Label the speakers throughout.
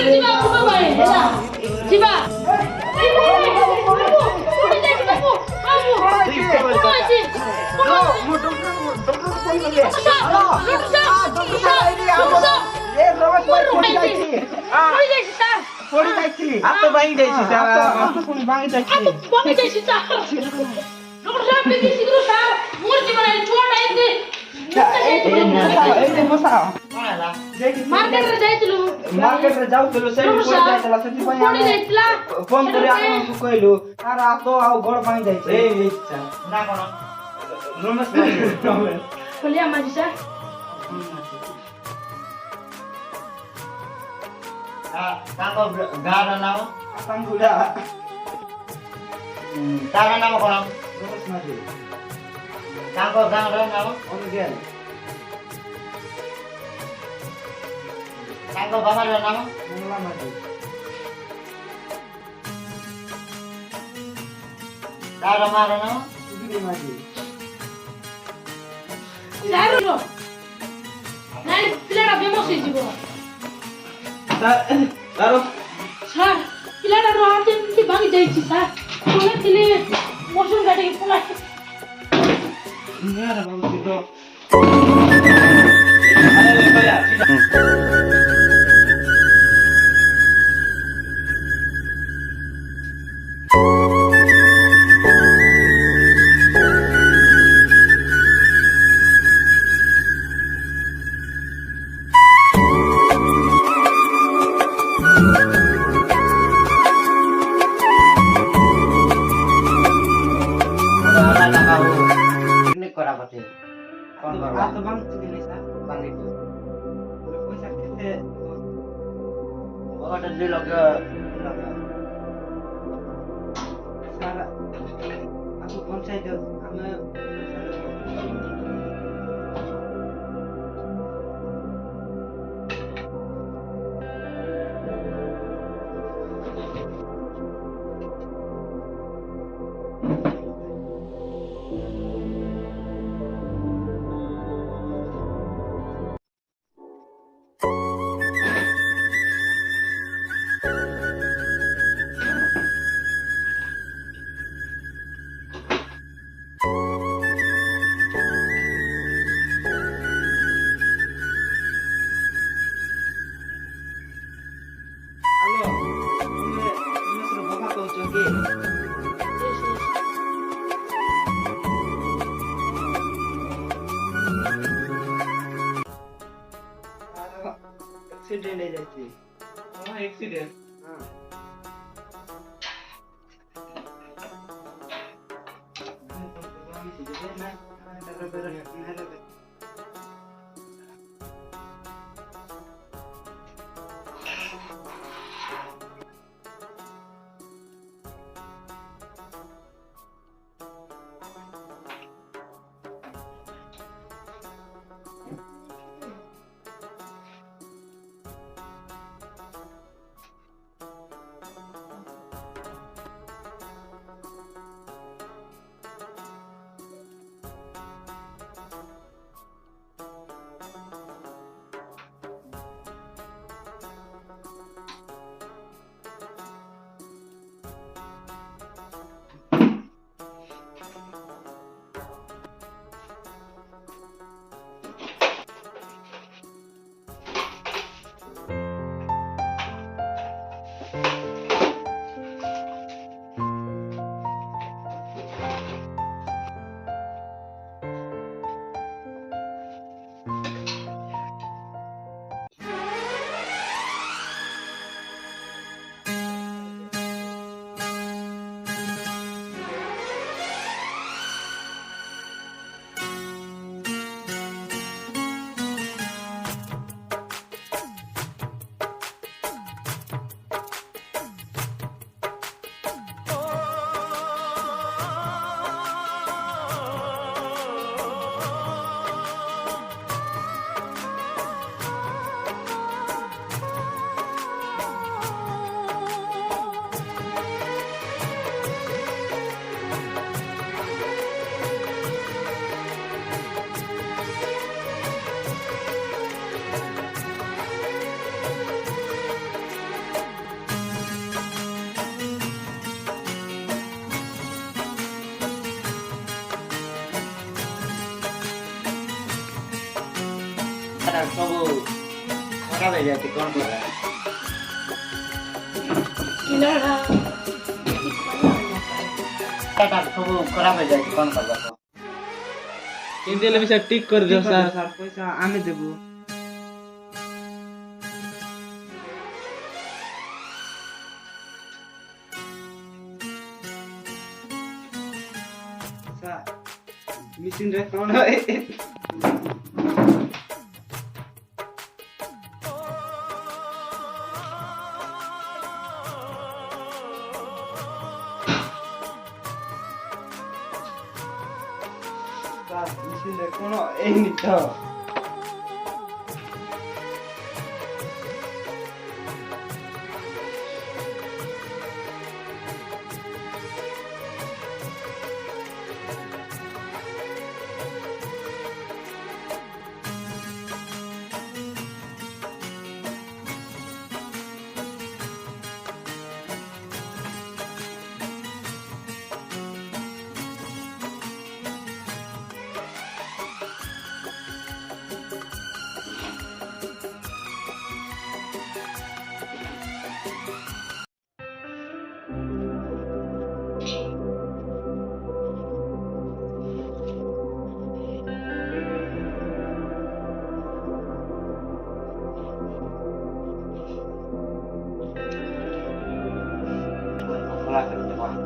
Speaker 1: ଯିବା ଯିବା ଭାଇ ହେଲା ଯିବା କୋଉଠି ଯାଇଛୁ ବାବୁ ବାବୁ କଣ ଅଛି
Speaker 2: ମୁଁ ଡକ୍ଟର ଫୋନ କଲି ପଡି ଯାଇଛି ହାତ ଭାଙ୍ଗି ଯାଇଛି ହାତ ପୁଣି ଭାଙ୍ଗି ଯାଇଛି ମାର୍କେଟରେ ଯାଉଥିଲୁ ସେଇଠି ପଡି ଯାଇଥିଲା ସେଥିପାଇଁ ଆମେ ଫୋନ କରି ଆପଣଙ୍କୁ କହିଲୁ ତାର ହାତ ଆଉ ଗୋଡ ଭାଙ୍ଗି ଯାଇଛି ନା କଣ ରମେଶ
Speaker 1: କଲିଆ ମାଝି ସାର୍
Speaker 3: ତାଙ୍କ ଗାଁର ନାମ
Speaker 2: ଆସାଙ୍ଗୁଡା
Speaker 3: ତାର ନାମ କଣ
Speaker 2: ରମେଶ ମାଝି
Speaker 3: ତାଙ୍କ ଗାଁର ନାମ
Speaker 2: ଅନୁଗେଲ
Speaker 3: ତାଙ୍କ ବାବାର ନାମ
Speaker 2: ମଙ୍ଗଳା ମାଝି
Speaker 3: ତାର ମାର ନାମ
Speaker 2: ସୁଗିରି ମାଝି
Speaker 1: ସାର୍ ନାଇଁ ପିଲାଟା ବେମସ ହେଇଯିବ
Speaker 2: ତାର
Speaker 1: ସାର୍ ପିଲାଟାର ହାତ ଏମିତି ଭାଙ୍ଗି ଯାଇଛି ସାର୍ ଶୁଣିଥିଲି ମସୁର ଗାଡ଼ିକି ପଳାଇ
Speaker 2: ନିଆରା ଭାବୁଛି ତ हाथ भांग चुके नहीं सर
Speaker 3: बांधी
Speaker 2: पैसा कितने
Speaker 3: बहुत जल्दी लोग
Speaker 2: सर आपको पंचायत हमें एक्सीडेंट है जाती
Speaker 3: हां एक्सीडेंट
Speaker 2: हां
Speaker 3: सब खराब हो जाती कौन कर रहा है
Speaker 1: ପିଲାଟା
Speaker 3: टाटा सब खराब हो जाती कौन कर रहा है
Speaker 2: କେମିତି ହେଲେ ବି ସାର୍ ଠିକ୍ କରିଦିଅ ସାର୍ ସାର୍ ପଇସା ଆମେ ଦେବୁ ସାର୍ ମେସିନରେ କ'ଣ ସାର୍ ମେସିନରେ କ'ଣ ଏଇନି ତ
Speaker 3: खला करते हैं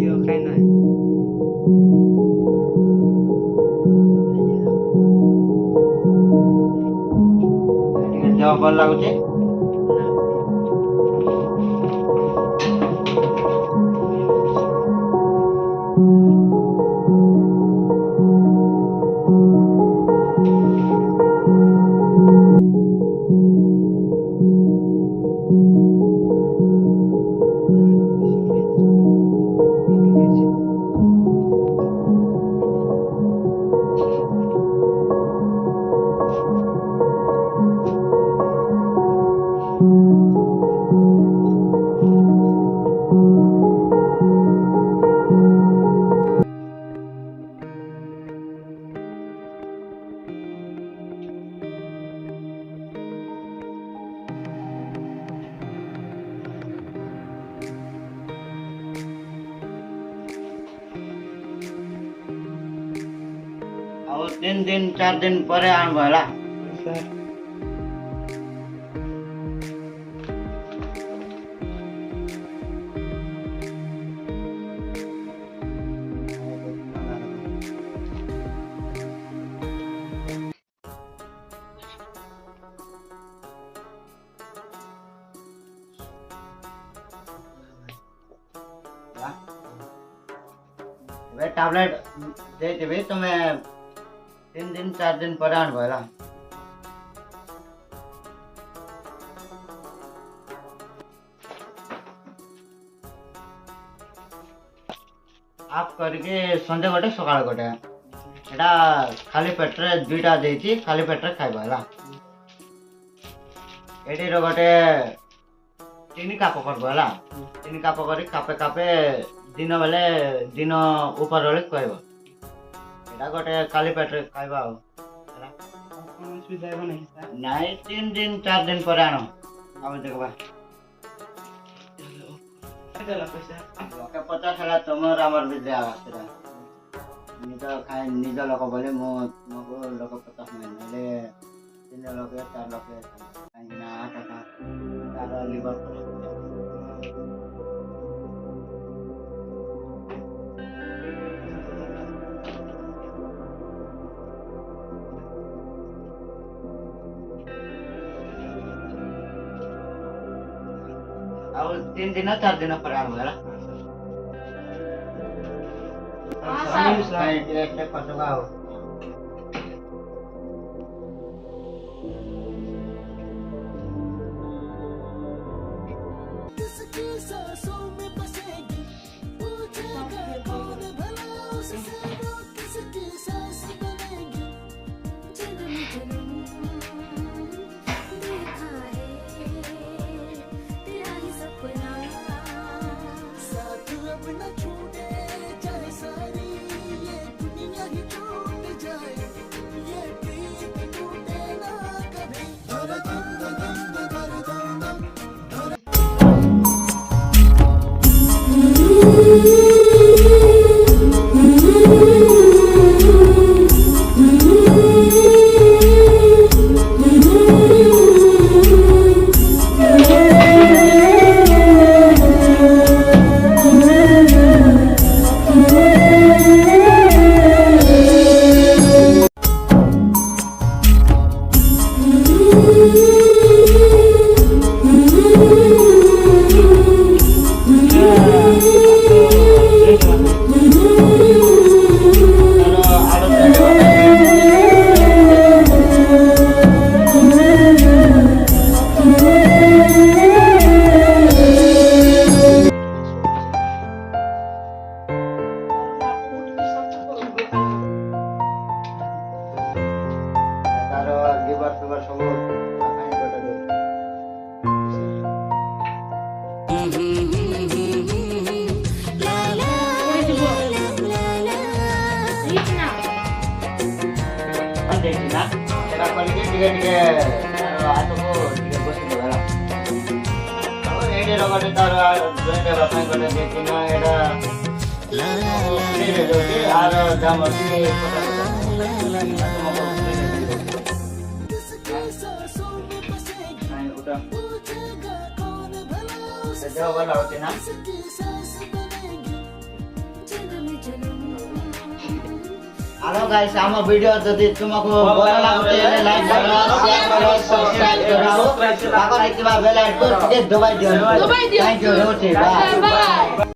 Speaker 2: ଇଏ ଖାଇ ନାହିଁ
Speaker 3: देह भल लगुचे और 3 दिन 4 दिन पर आन भला
Speaker 2: ସାର୍
Speaker 3: वे टैबलेट दे देबे तुम्हें 3 दिन 4 दिन पर आन भला आप करके संजय गोटे सकाळ गोटे एटा खाली पेटरे दुईटा देइची खाली पेटरे खाइबा हला एडी रो गोटे 3 काप करबो हला 3 काप करी कापे कापे दिन बेले दिन ऊपर रे कहबो एटा गोटे खाली पेटरे खाइबा हो हला
Speaker 2: କ'ଣ ଅସୁବିଧା ହେବ ନାହିଁ ସାର୍
Speaker 3: ନାଇଁ 3 दिन 4 दिन पर आनो ଆମେ ଦେଖବା
Speaker 2: ଦେଲା ପଇସା
Speaker 3: ଲୋକେ 50 ହେଲା ତମର ଆମର ବି ଦେଆ ସେଟା ନିଜ ଲୋକ ବୋଲେ ମୁଁ ତୁମକୁ ଲୋକ 50 ନେଲେ 3 ଲୋକ 4 ଲୋକ କାହିଁକି ନା 8 ତାର ଲିଭର ଆଉ 3 ଦିନ 4 ଦିନ ପରେ ଆଣିବ ହେଲା
Speaker 1: ହଁ ସାର୍
Speaker 3: କାଇଁ ଟିକେ ଖର୍ଚ୍ଚ ଆଉ
Speaker 4: किसकी सांसों में बसेगी पूछेगा कौन भला उससे वो किसकी सांस बनेगी
Speaker 3: ତାର ଲିଭର ଫିଭର ସବୁ କାହିଁ ଗୋଟେ ଦେ ଦେଇଛି ନା ସେଟା କରିକି ଟିକେ ତାର ହାତକୁ ଟିକେ ବସିଦେବେ ହେଲା ଆଉ ଏଇଠି ରଗଟେ ତାର ଜଏଣ୍ଟ ହେବା ପାଇଁ ଗୋଟେ ଦେଇଛି ନା ଏଇଟା ଫ୍ରିରେ ଦେଉଛି ଆର ଦାମ ଅଛି 50 ଦେହ ଭଲ ହଉଛି ନା हेलो गाइस ଆମ ଭିडिଓ ଯଦି ତୁମକୁ ଭଲ ଲାଗୁଛି ହେଲେ ଲାଇକ୍ କର शेयर करो सब्सक्राइब करो पाखରେ ଥିବା ବେଲ ଆଇକନ୍ ଟିକେ ଦବାଇ ଦିଅ
Speaker 1: ଦବାଇ ଦିଅ।
Speaker 3: थैंक यू ରହୁଛି ବାଏ
Speaker 1: ବାଏ।